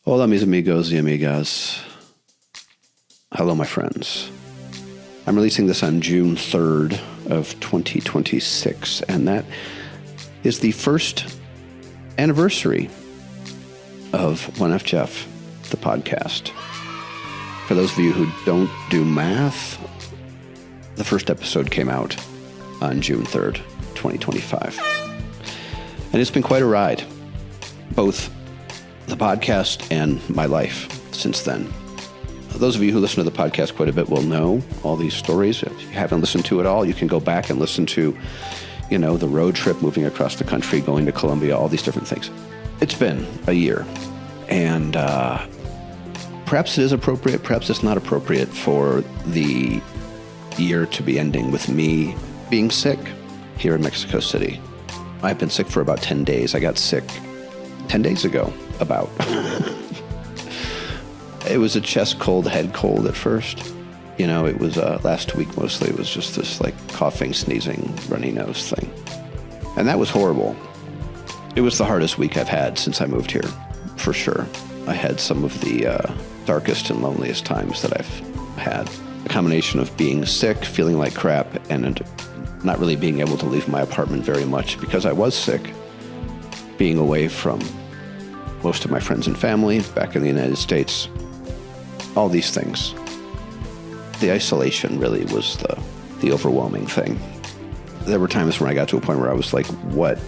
Hola, mis amigos y amigas. Hello, my friends. I'm releasing this on June 3rd of 2026, and that is the first anniversary of 1F Jeff, the podcast. For those of you who don't do math, the first episode came out on June 3rd, 2025. And it's been quite a ride, both the podcast and my life since then. Those of you who listen to the podcast quite a bit will know all these stories. If you haven't listened to it all, you can go back and listen to, the road trip, moving across the country, going to Colombia, all these different things. It's been a year, and perhaps it is appropriate, perhaps it's not appropriate for the year to be ending with me being sick here in Mexico City. I've been sick for about 10 days. I got sick 10 days ago, about. It was a chest cold, head cold at first. It was last week mostly. It was just this coughing, sneezing, runny nose thing. And that was horrible. It was the hardest week I've had since I moved here, for sure. I had some of the darkest and loneliest times that I've had. A combination of being sick, feeling like crap, and not really being able to leave my apartment very much because I was sick. Being away from most of my friends and family back in the United States. All these things. The isolation really was the overwhelming thing. There were times when I got to a point where I was like, what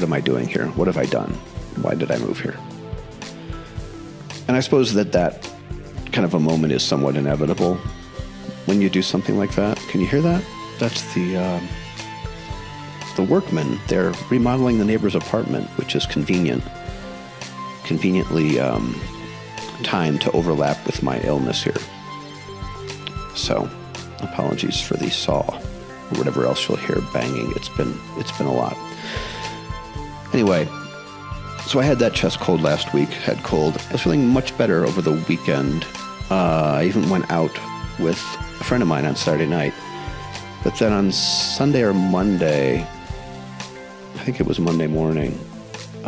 am I doing here? What have I done? Why did I move here? And I suppose that kind of a moment is somewhat inevitable when you do something like that. Can you hear that? That's the workmen. They're remodeling the neighbor's apartment, which is conveniently timed to overlap with my illness here. So, apologies for the saw or whatever else you'll hear banging. It's been a lot. Anyway, so I had that chest cold last week, head cold. I was feeling much better over the weekend. I even went out with a friend of mine on Saturday night. But then on Sunday or Monday, I think it was Monday morning,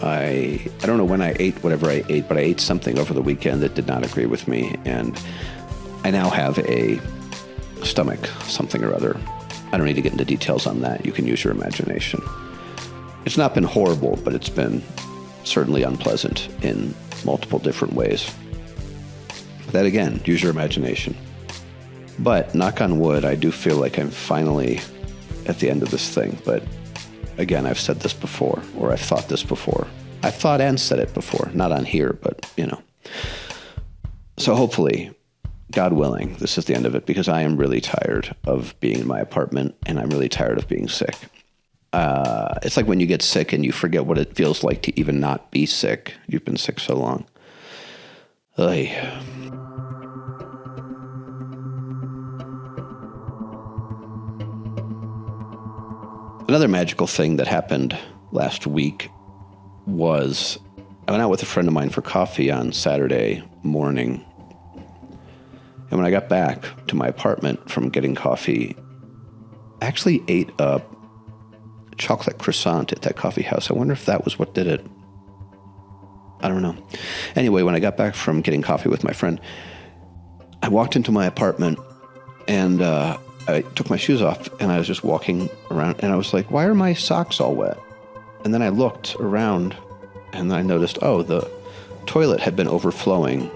I don't know when I ate whatever I ate, but I ate something over the weekend that did not agree with me, and I now have a stomach something or other. I don't need to get into details on that. You can use your imagination. It's not been horrible, but it's been certainly unpleasant in multiple different ways. That again, use your imagination. But knock on wood, I do feel like I'm finally at the end of this thing, but again, I've said this before, or I've thought this before. I've thought and said it before, not on here, but, So hopefully, God willing, this is the end of it, because I am really tired of being in my apartment, and I'm really tired of being sick. It's like when you get sick and you forget what it feels like to even not be sick. You've been sick so long. Oy. Another magical thing that happened last week was I went out with a friend of mine for coffee on Saturday morning. And when I got back to my apartment from getting coffee, I actually ate a chocolate croissant at that coffee house. I wonder if that was what did it. I don't know. Anyway, when I got back from getting coffee with my friend, I walked into my apartment and I took my shoes off and I was just walking around and I was like, why are my socks all wet? And then I looked around and I noticed, the toilet had been overflowing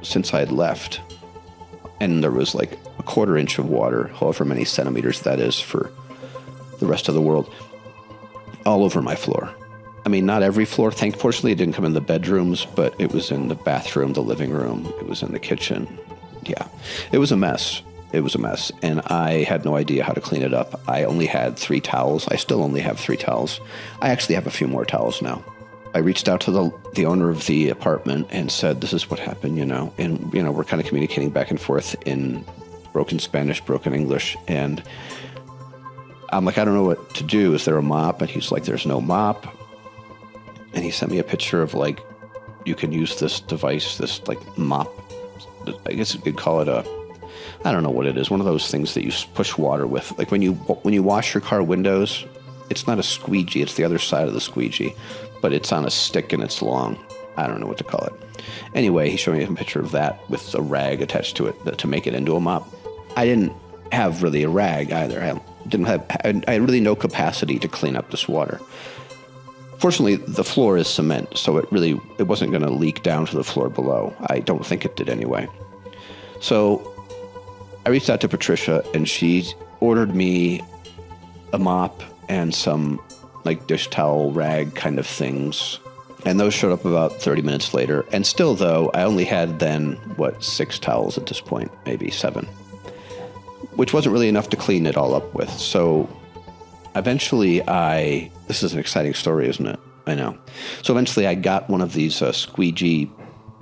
since I had left. And there was like a 1/4 inch of water, however many centimeters that is for the rest of the world, all over my floor. I mean, not every floor. Fortunately, it didn't come in the bedrooms, but it was in the bathroom, the living room. It was in the kitchen. Yeah, it was a mess. It was a mess, and I had no idea how to clean it up. I only had 3 towels. I still only have 3 towels. I actually have a few more towels now. I reached out to the owner of the apartment and said, this is what happened, and, we're kind of communicating back and forth in broken Spanish, broken English, and I'm like, I don't know what to do. Is there a mop? And he's like, there's no mop. And he sent me a picture of you can use this device, this mop. I guess you could call it I don't know what it is. One of those things that you push water with. Like when you wash your car windows, it's not a squeegee. It's the other side of the squeegee, but it's on a stick and it's long. I don't know what to call it. Anyway, he showed me a picture of that with a rag attached to it to make it into a mop. I didn't have really a rag either. I had really no capacity to clean up this water. Fortunately, the floor is cement, so it wasn't going to leak down to the floor below. I don't think it did anyway. So I reached out to Patricia, and she ordered me a mop and some like dish towel rag kind of things. And those showed up about 30 minutes later. And still, though, I only had then, 6 towels at this point, maybe 7, which wasn't really enough to clean it all up with. So eventually this is an exciting story, isn't it? I know. So eventually I got one of these squeegee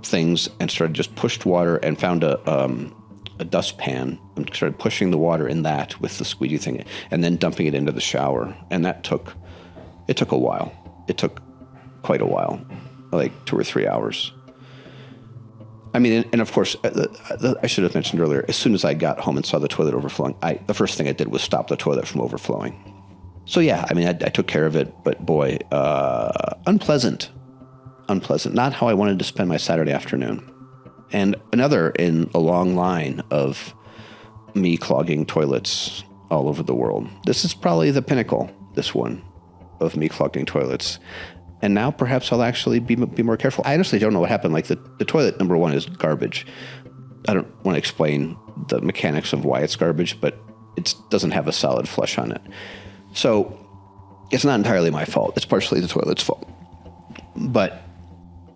things and just pushed water and found a dustpan and started pushing the water in that with the squeegee thing and then dumping it into the shower. And it took a while. It took quite a while, like 2 or 3 hours. I mean, and of course, I should have mentioned earlier, as soon as I got home and saw the toilet overflowing, the first thing I did was stop the toilet from overflowing. So yeah, I mean, I took care of it, but boy, unpleasant. Not how I wanted to spend my Saturday afternoon. And another in a long line of me clogging toilets all over the world. This is probably the pinnacle, this one, of me clogging toilets. And now perhaps I'll actually be more careful. I honestly don't know what happened. Like the toilet, number one, is garbage. I don't want to explain the mechanics of why it's garbage, but it doesn't have a solid flush on it. So it's not entirely my fault. It's partially the toilet's fault. But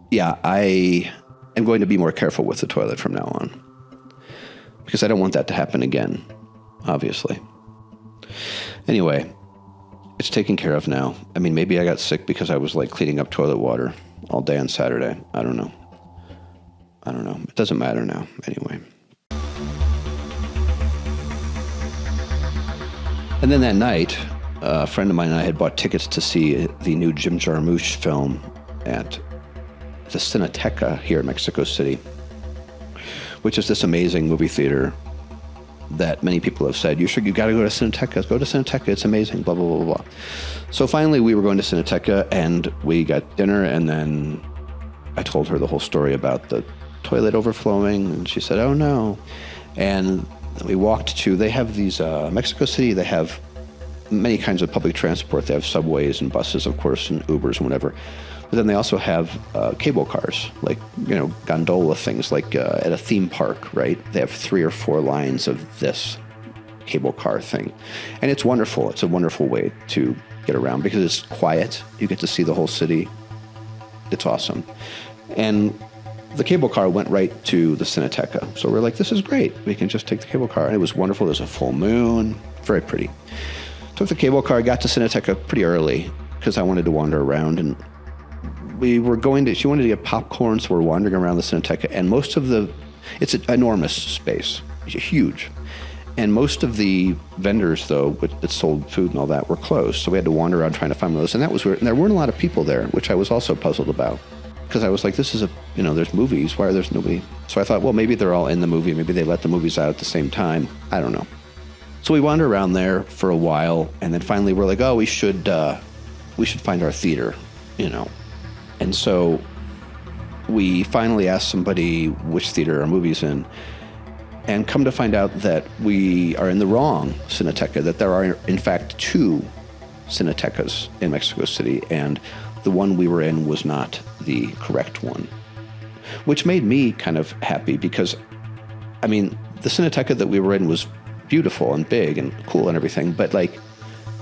yeah, I am going to be more careful with the toilet from now on because I don't want that to happen again, obviously. Anyway, it's taken care of now. I mean, maybe I got sick because I was like cleaning up toilet water all day on Saturday. I don't know. It doesn't matter now. Anyway. And then that night, a friend of mine and I had bought tickets to see the new Jim Jarmusch film at the Cineteca here in Mexico City, which is this amazing movie theater that many people have said, you got to go to Cineteca. Go to Cineteca. It's amazing, blah, blah, blah, blah. So finally we were going to Cineteca and we got dinner, and then I told her the whole story about the toilet overflowing, and she said, oh no. And we walked they have these, Mexico City, they have many kinds of public transport. They have subways and buses, of course, and Ubers and whatever. But then they also have cable cars, like, gondola things, like at a theme park, right? They have 3 or 4 lines of this cable car thing. And it's wonderful. It's a wonderful way to get around because it's quiet. You get to see the whole city. It's awesome. And the cable car went right to the Cineteca. So we're like, this is great. We can just take the cable car. And it was wonderful. There's a full moon. Very pretty. Took the cable car, got to Cineteca pretty early because I wanted to wander around, and she wanted to get popcorn, so we're wandering around the Cineteca, and it's an enormous space, huge. And most of the vendors, though, that sold food and all that, were closed, so we had to wander around trying to find those, and that was weird. And there weren't a lot of people there, which I was also puzzled about, because I was like, this is there's movies, why are there nobody? So I thought, well, maybe they're all in the movie, maybe they let the movies out at the same time, I don't know. So we wandered around there for a while, and then finally we're like, oh, we should find our theater, And so we finally asked somebody which theater our movie's in, and come to find out that we are in the wrong Cineteca, that there are, in fact, 2 Cinetecas in Mexico City, and the one we were in was not the correct one, which made me kind of happy because, I mean, the Cineteca that we were in was beautiful and big and cool and everything, but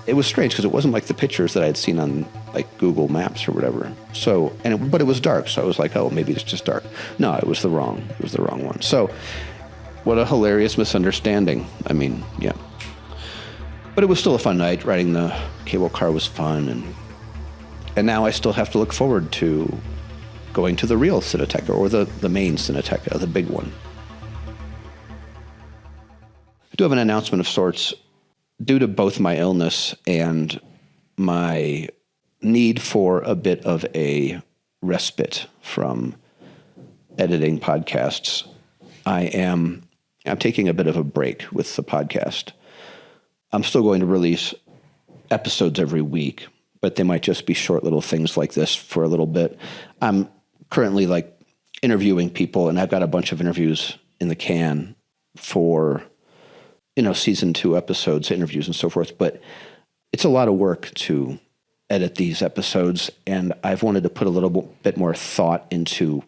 it was strange because it wasn't like the pictures that I had seen on Google Maps or whatever. So, but it was dark, so I was like, oh, maybe it's just dark. No, it was the wrong one. So, what a hilarious misunderstanding. I mean, yeah. But it was still a fun night. Riding the cable car was fun, and now I still have to look forward to going to the real Cineteca, or the main Cineteca, the big one. I do have an announcement of sorts. Due to both my illness and my need for a bit of a respite from editing podcasts, I'm taking a bit of a break with the podcast. I'm still going to release episodes every week, but they might just be short little things like this for a little bit. I'm currently like interviewing people, and I've got a bunch of interviews in the can for, season 2 episodes, interviews and so forth. But it's a lot of work to edit these episodes, and I've wanted to put a little bit more thought into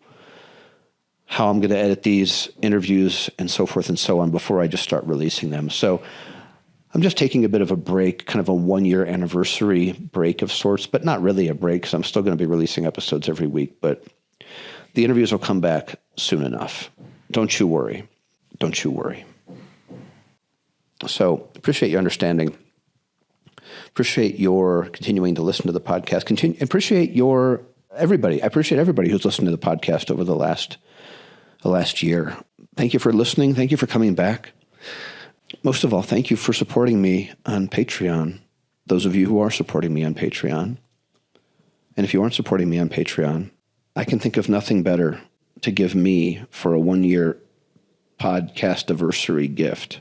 how I'm going to edit these interviews and so forth and so on before I just start releasing them. So I'm just taking a bit of a break, kind of a 1-year anniversary break of sorts, but not really a break because I'm still going to be releasing episodes every week. But the interviews will come back soon enough. Don't you worry. Don't you worry. So appreciate your understanding. Appreciate your continuing to listen to the podcast. Appreciate everybody. I appreciate everybody who's listened to the podcast over the last year. Thank you for listening. Thank you for coming back. Most of all, thank you for supporting me on Patreon. Those of you who are supporting me on Patreon. And if you aren't supporting me on Patreon, I can think of nothing better to give me for a 1-year podcast anniversary gift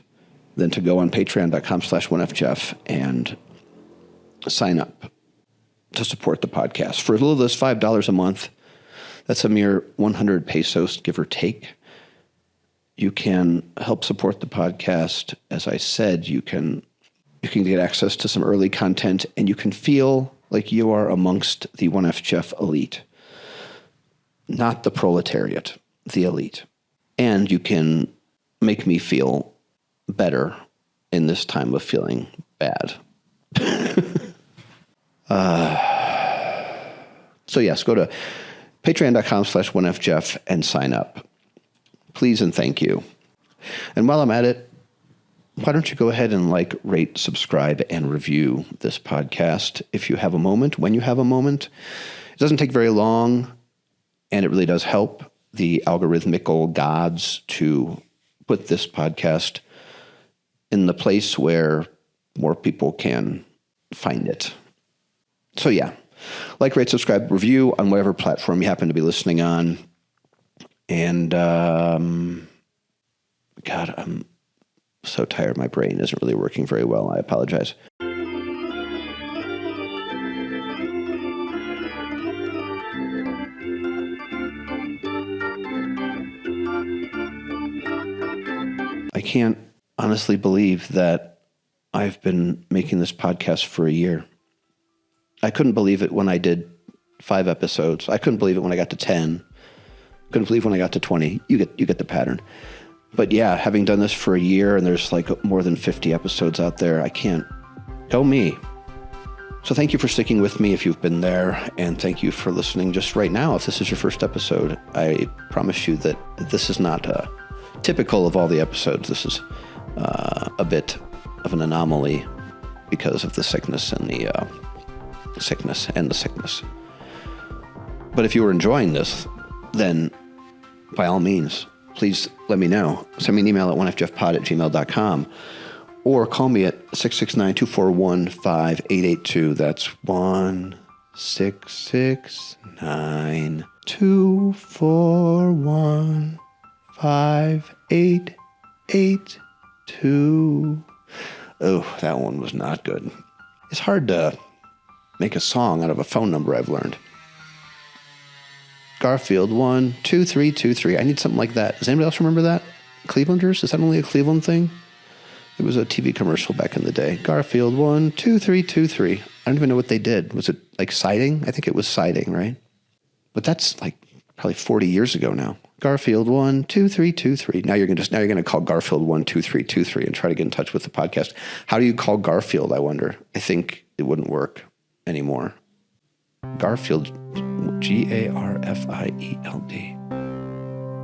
than to go on patreon.com/1FJeff and sign up to support the podcast. For as little as $5 a month, that's a mere 100 pesos, give or take. You can help support the podcast. As I said, you can get access to some early content, and you can feel like you are amongst the 1FJeff elite. Not the proletariat, the elite. And you can make me feel better in this time of feeling bad. So yes, go to patreon.com/1FJeff and sign up. Please and thank you. And while I'm at it, why don't you go ahead and like, rate, subscribe, and review this podcast if you have a moment, when you have a moment. It doesn't take very long, and it really does help the algorithmical gods to put this podcast in the place where more people can find it. So yeah, like, rate, subscribe, review on whatever platform you happen to be listening on. And, God, I'm so tired. My brain isn't really working very well. I apologize. I can't honestly believe that I've been making this podcast for a year. I couldn't believe it when I did 5 episodes. I couldn't believe it when I got to 10. Couldn't believe when I got to 20. You get the pattern. But yeah, having done this for a year, and there's like more than 50 episodes out there, I can't. Go me. So thank you for sticking with me if you've been there, and thank you for listening just right now. If this is your first episode, I promise you that this is not typical of all the episodes. This is a bit of an anomaly because of the sickness and the sickness. But if you were enjoying this, then by all means, please let me know. Send me an email at 1FJeffPod@gmail.com or call me at 669-241-5882. That's 1-669-241-5882. Oh, that one was not good. It's hard to make a song out of a phone number, I've learned. Garfield 12323. I need something like that. Does anybody else remember that? Clevelanders? Is that only a Cleveland thing? It was a TV commercial back in the day. Garfield 12323. I don't even know what they did. Was it like siding? I think it was siding, right? But that's like probably 40 years ago now. Garfield 12323. Now you're gonna call Garfield 12323 and try to get in touch with the podcast. How do you call Garfield, I wonder? I think it wouldn't work anymore. Garfield, Garfield.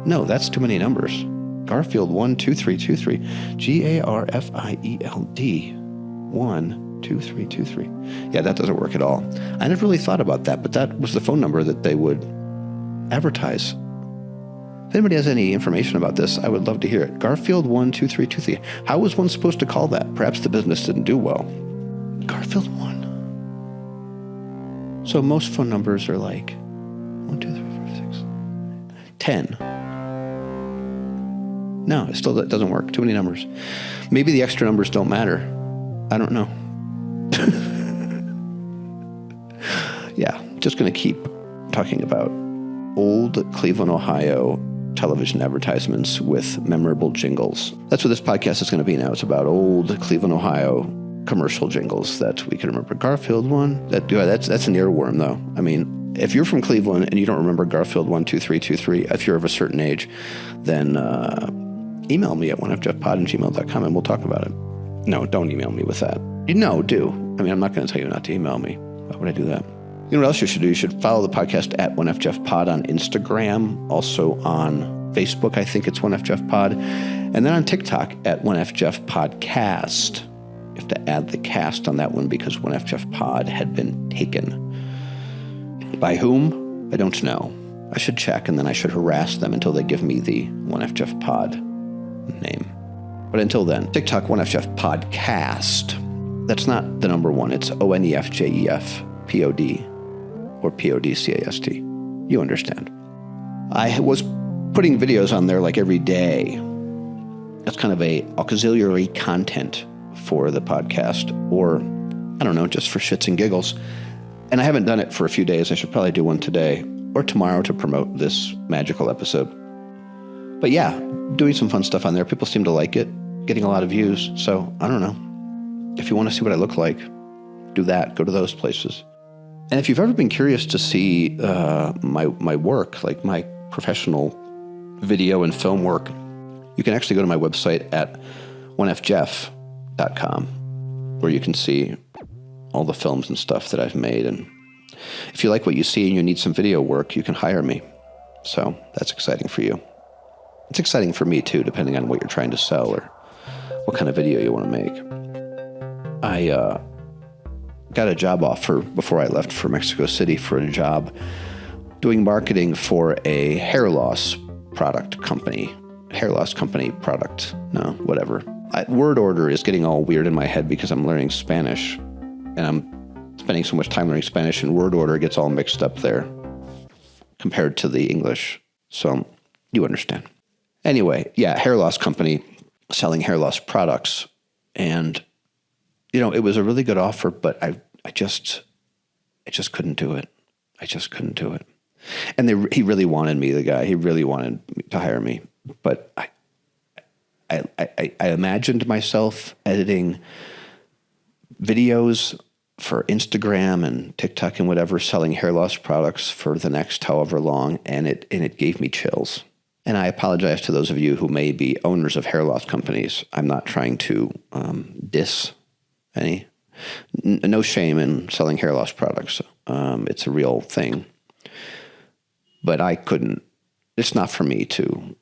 No, that's too many numbers. Garfield 12323. Garfield 12323. Yeah, that doesn't work at all. I never really thought about that, but that was the phone number that they would advertise. If anybody has any information about this, I would love to hear it. Garfield 12323. How was one supposed to call that? Perhaps the business didn't do well. Garfield 1. So most phone numbers are like 1, 2, 3, 4, 6, 10. No, it still doesn't work. Too many numbers. Maybe the extra numbers don't matter. I don't know. Yeah, just going to keep talking about old Cleveland, Ohio television advertisements with memorable jingles. That's what this podcast is going to be now. It's about old Cleveland, Ohio commercial jingles that we can remember. Garfield one, that's an earworm though. I mean, if you're from Cleveland and you don't remember Garfield 12323, if you're of a certain age, then email me at onefjeffpod@gmail.com and we'll talk about it. No, don't email me with that. No, do. I mean, I'm not going to tell you not to email me. Why would I do that? You know what else you should do? You should follow the podcast at 1FJeffPod on Instagram, also on Facebook, I think it's 1FJeffPod, and then on TikTok at 1FJeffPodcast. You have to add the cast on that one because 1FJeffPod had been taken. By whom? I don't know. I should check, and then I should harass them until they give me the 1FJeffPod name. But until then, TikTok 1FJeffPodcast. That's not the number one. It's ONEFJEFPOD. Or PODCAST. You understand. I was putting videos on there like every day. That's kind of a auxiliary content for the podcast, or I don't know, just for shits and giggles. And I haven't done it for a few days. I should probably do one today or tomorrow to promote this magical episode. But yeah, doing some fun stuff on there. People seem to like it, getting a lot of views. So I don't know. If you want to see what I look like, do that. Go to those places. And if you've ever been curious to see my work, like my professional video and film work, you can actually go to my website at 1fjeff.com, where you can see all the films and stuff that I've made. And if you like what you see and you need some video work, you can hire me. So that's exciting for you. It's exciting for me too, depending on what you're trying to sell or what kind of video you want to make. I got a job offer before I left for Mexico City for a job doing marketing for a hair loss product company. Hair loss company product. No, whatever. Word order is getting all weird in my head because I'm learning Spanish and I'm spending so much time learning Spanish, and word order gets all mixed up there compared to the English. So you understand. Anyway, yeah, hair loss company selling hair loss products. And you know, it was a really good offer, but I just couldn't do it. I just couldn't do it. And he really wanted me, the guy. He really wanted to hire me. But I imagined myself editing videos for Instagram and TikTok and whatever, selling hair loss products for the next however long, and it gave me chills. And I apologize to those of you who may be owners of hair loss companies. I'm not trying to diss any. No shame in selling hair loss products. It's a real thing. But I couldn't. It's not for me to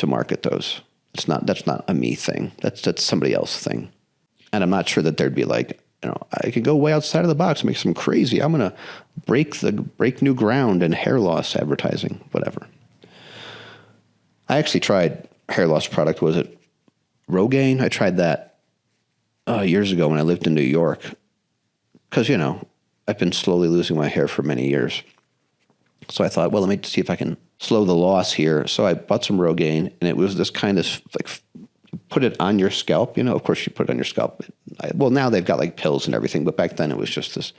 market those. That's not a me thing. That's somebody else's thing. And I'm not sure that there'd be like, you know, I could go way outside of the box and make some crazy. I'm gonna break new ground in hair loss advertising, whatever. I actually tried hair loss product. Was it Rogaine? I tried that years ago when I lived in New York, because, you know, I've been slowly losing my hair for many years. So I thought, well, let me see if I can slow the loss here. So I bought some Rogaine, and it was this kind of like, put it on your scalp. You know, of course you put it on your scalp. Well, now they've got like pills and everything, but back then it was just this.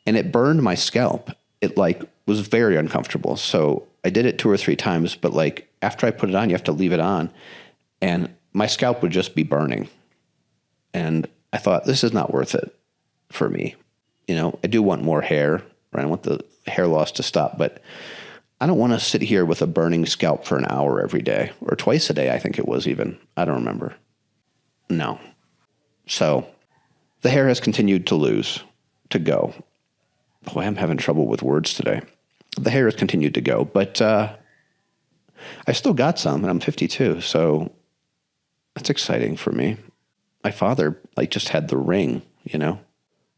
And it burned my scalp. It like was very uncomfortable. So I did it 2 or 3 times, but like after I put it on, you have to leave it on, and my scalp would just be burning. And I thought, this is not worth it for me. You know, I do want more hair, right? I want the hair loss to stop, but I don't want to sit here with a burning scalp for an hour every day, or twice a day, I think it was even. I don't remember. No. So the hair has continued to go. Boy, I'm having trouble with words today. The hair has continued to go, but I still got some, and I'm 52, so that's exciting for me. My father, like, just had the ring, you know.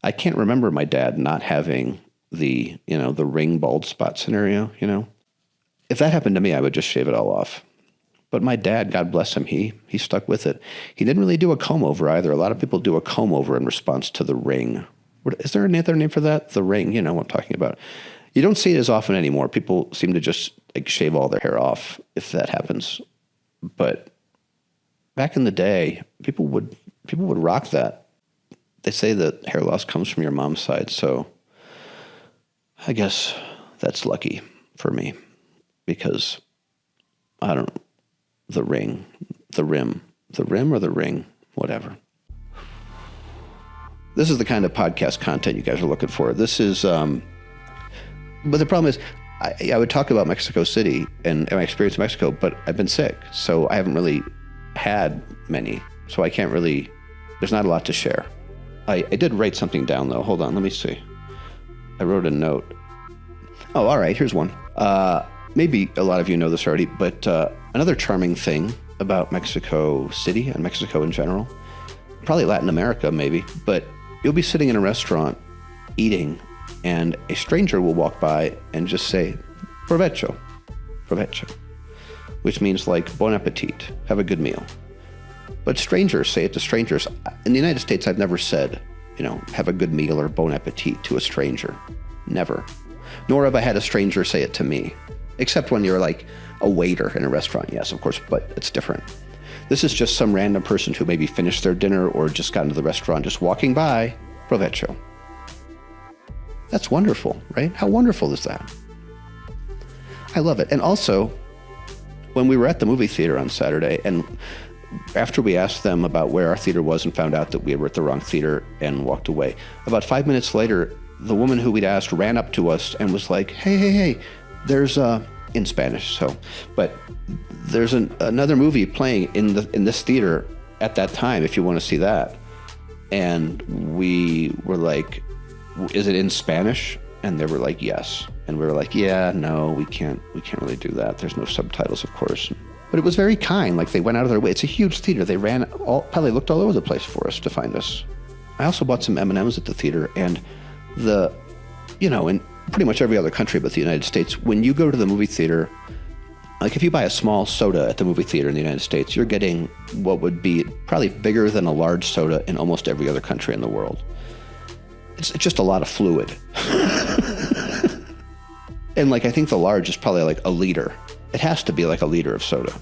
I can't remember my dad not having the ring bald spot scenario, you know. If that happened to me, I would just shave it all off. But my dad, God bless him, he stuck with it. He didn't really do a comb over either. A lot of people do a comb over in response to the ring. Is there another name for that? The ring, you know what I'm talking about. You don't see it as often anymore. People seem to just like shave all their hair off if that happens. But back in the day, people would rock that. They say that hair loss comes from your mom's side, so I guess that's lucky for me because, I don't know, the rim or the ring, whatever. This is the kind of podcast content you guys are looking for. This is, but the problem is, I would talk about Mexico City and my experience in Mexico, but I've been sick, so I haven't really had many, so I can't really, there's not a lot to share. I did write something down, though. Hold on, let me see. I wrote a note. Oh, all right, here's one. Maybe a lot of you know this already, but another charming thing about Mexico City and Mexico in general, probably Latin America maybe, but you'll be sitting in a restaurant eating, and a stranger will walk by and just say, Provecho, Provecho, which means like bon appetit, have a good meal. But strangers say it to strangers. In the United States, I've never said, have a good meal or bon appetit to a stranger. Never. Nor have I had a stranger say it to me. Except when you're like a waiter in a restaurant, yes, of course, but it's different. This is just some random person who maybe finished their dinner or just got into the restaurant, just walking by, Provecho. That's wonderful, right? How wonderful is that? I love it. And also, when we were at the movie theater on Saturday, and after we asked them about where our theater was and found out that we were at the wrong theater and walked away, about 5 minutes later, the woman who we'd asked ran up to us and was like, hey, there's in Spanish, but there's another movie playing in this theater at that time if you want to see that. And we were like, is it in Spanish? And they were like, yes. And we were like, yeah, no, we can't really do that. There's no subtitles, of course. But it was very kind. Like, they went out of their way. It's a huge theater. They probably looked all over the place for us to find us. I also bought some M&Ms at the theater, and in pretty much every other country but the United States, when you go to the movie theater, like if you buy a small soda at the movie theater in the United States, you're getting what would be probably bigger than a large soda in almost every other country in the world. It's just a lot of fluid. And I think the large is probably like a liter. It has to be like a liter of soda.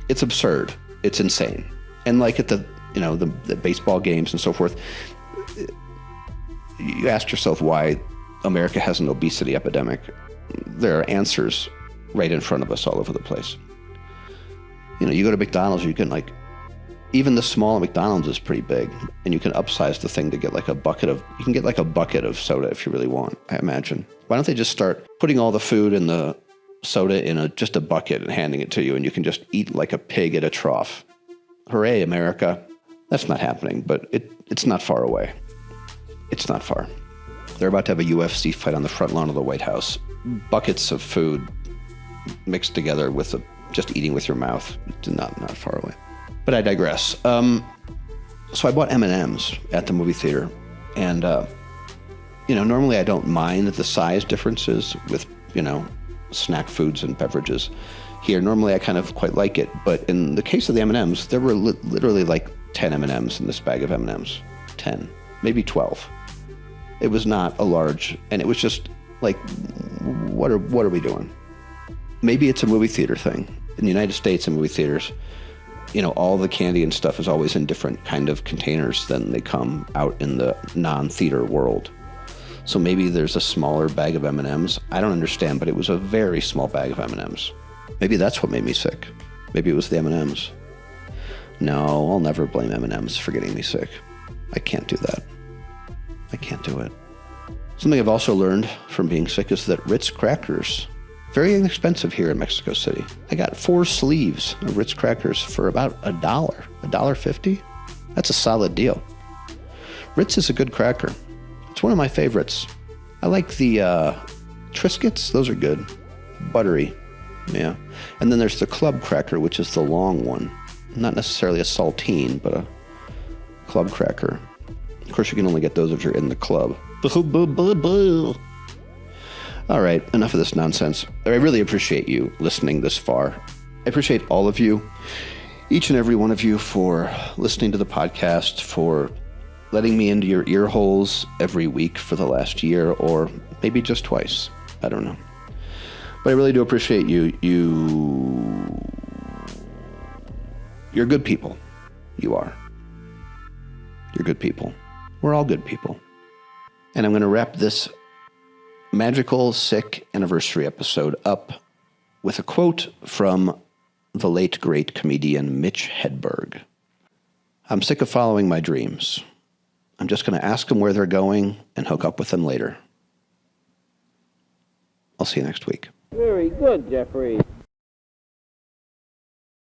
It's absurd. It's insane. And like at the baseball games and so forth, you ask yourself why America has an obesity epidemic. There are answers right in front of us all over the place. You go to McDonald's, you can even the small McDonald's is pretty big, and you can upsize the thing to get a bucket of soda if you really want, I imagine. Why don't they just start putting all the food and the soda in just a bucket and handing it to you, and you can just eat like a pig at a trough. Hooray, America. That's not happening, but it's not far away. It's not far. They're about to have a UFC fight on the front lawn of the White House. Buckets of food mixed together with just eating with your mouth. Not far away. But I digress. So I bought M&Ms at the movie theater. And, normally I don't mind the size differences with, snack foods and beverages. Here, normally I kind of quite like it. But in the case of the M&Ms, there were literally 10 M&Ms in this bag of M&Ms. 10, maybe 12. It was not a large, and it was just what are we doing? Maybe it's a movie theater thing. In the United States, in movie theaters, all the candy and stuff is always in different kind of containers than they come out in the non-theater world. So maybe there's a smaller bag of M&Ms. I don't understand, but it was a very small bag of M&Ms. Maybe that's what made me sick. Maybe it was the M&Ms. No, I'll never blame M&Ms for getting me sick. I can't do that. I can't do it. Something I've also learned from being sick is that Ritz crackers, very inexpensive here in Mexico City. I got 4 sleeves of Ritz crackers for about $1, $1.50. That's a solid deal. Ritz is a good cracker. It's one of my favorites. I like the Triscuits. Those are good. Buttery. Yeah. And then there's the club cracker, which is the long one. Not necessarily a saltine, but a club cracker. Of course, you can only get those if you're in the club. All right, enough of this nonsense. I really appreciate you listening this far. I appreciate all of you, each and every one of you, for listening to the podcast, for letting me into your ear holes every week for the last year, or maybe just twice. I don't know. But I really do appreciate you. You're good people. You are. You're good people. We're all good people. And I'm going to wrap this magical, sick anniversary episode up with a quote from the late, great comedian Mitch Hedberg. I'm sick of following my dreams. I'm just going to ask them where they're going and hook up with them later. I'll see you next week. Very good, Jeffrey.